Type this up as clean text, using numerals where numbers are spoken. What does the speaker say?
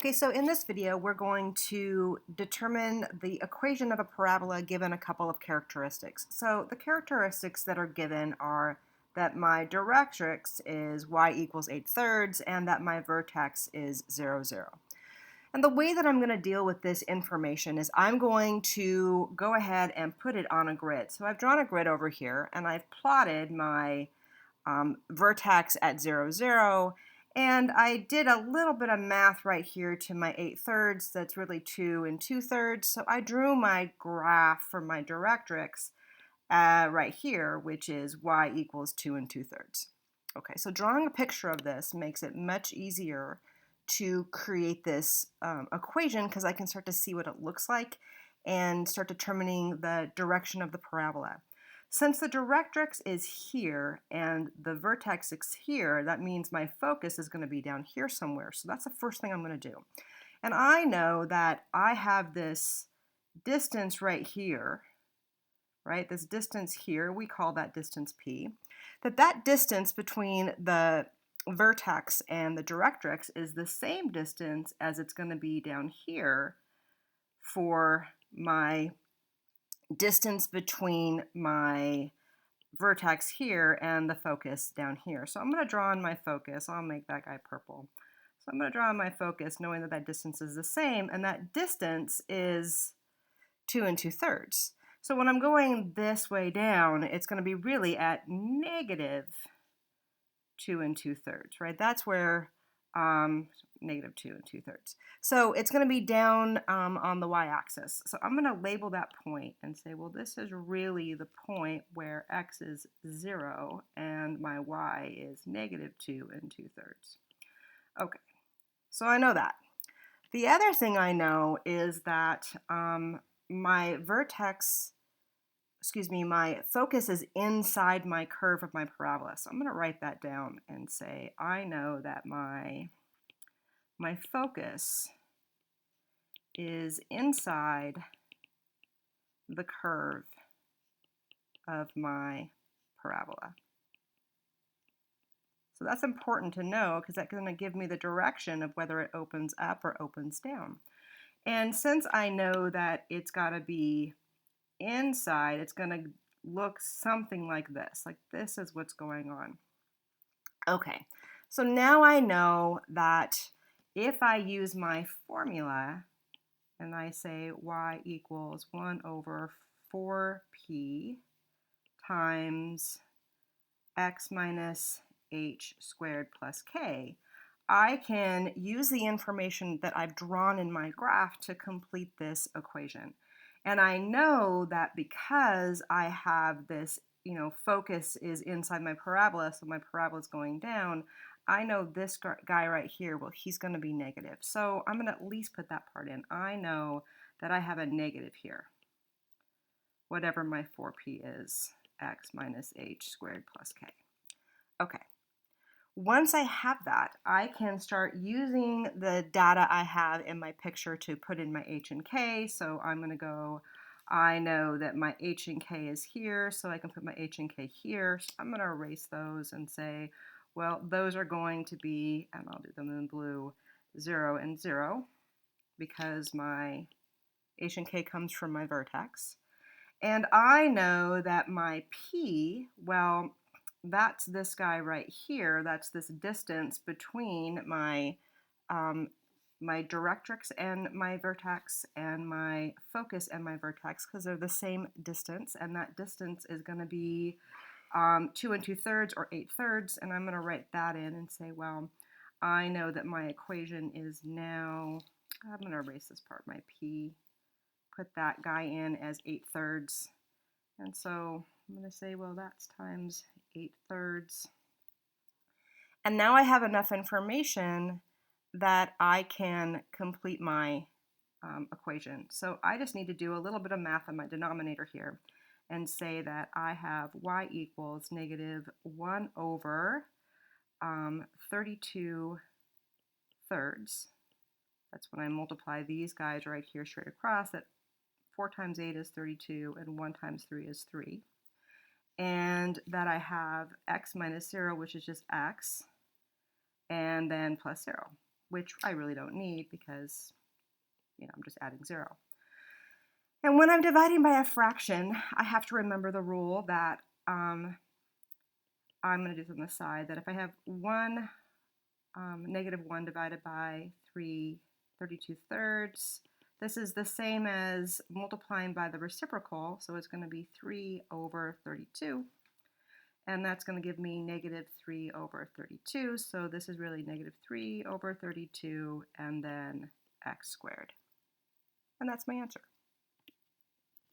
Okay, so in this video, we're going to determine the equation of a parabola given a couple of characteristics. So the characteristics that are given are that my directrix is y equals 8/3 and that my vertex is 0, 0. And the way that I'm going to deal with this information is I'm going to go ahead and put it on a grid. So I've drawn a grid over here and I've plotted my vertex at 0, 0. And I did a little bit of math right here to my 8/3. That's really 2 2/3. So I drew my graph for my directrix right here, which is y equals 2 2/3. Okay, so drawing a picture of this makes it much easier to create this equation because I can start to see what it looks like and start determining the direction of the parabola. Since the directrix is here and the vertex is here, that means my focus is going to be down here somewhere. So that's the first thing I'm going to do. And I know that I have this distance right here, right? This distance here, we call that distance P. That distance between the vertex and the directrix is the same distance as it's going to be down here for my distance between my vertex here and the focus down here. So I'm going to draw on my focus. I'll make that guy purple. So I'm going to draw on my focus knowing that that distance is the same, and that distance is 2 2/3. So when I'm going this way down, it's going to be really at negative 2 2/3, right? That's where negative 2 2/3. So it's going to be down on the y-axis. So I'm going to label that point and say, well, this is really the point where x is 0 and my y is negative 2 2/3. Okay, so I know that. The other thing I know is that my focus is inside my curve of my parabola. So I'm going to write that down and say, I know that my focus is inside the curve of my parabola. So that's important to know because that's going to give me the direction of whether it opens up or opens down. And since I know that it's got to be inside, it's going to look something like this. Like this is what's going on. Okay, so now I know that if I use my formula and I say y equals 1 over 4p times x minus h squared plus k, I can use the information that I've drawn in my graph to complete this equation. And I know that because I have this, focus is inside my parabola, so my parabola is going down, I know this guy right here, well, he's going to be negative. So I'm going to at least put that part in. I know that I have a negative here, whatever my 4p is, x minus h squared plus k. Okay. Once I have that, I can start using the data I have in my picture to put in my h and k. So I'm going to go, I know that my h and k is here, so I can put my h and k here. So I'm going to erase those and say, well, those are going to be, and I'll do them in blue, 0 and 0, because my h and k comes from my vertex. And I know that my p, well, that's this guy right here. That's this distance between my my directrix and my vertex and my focus and my vertex, because they're the same distance, and that distance is going to be 2 2/3 or 8/3, and I'm going to write that in and say, well, I know that my equation is now, I'm going to erase this part, my p, put that guy in as 8/3, and so I'm going to say, well, that's times 8/3. And now I have enough information that I can complete my equation. So I just need to do a little bit of math on my denominator here and say that I have y equals negative 1 over 32 thirds. That's when I multiply these guys right here straight across. That 4 times 8 is 32 and 1 times 3 is 3. And that I have x minus 0, which is just x, and then plus 0, which I really don't need because, I'm just adding 0. And when I'm dividing by a fraction, I have to remember the rule that I'm going to do this on the side, that if I have negative 1 divided by 32 thirds, this is the same as multiplying by the reciprocal, so it's going to be 3 over 32. And that's going to give me negative 3 over 32, so this is really negative 3 over 32 and then x squared. And that's my answer.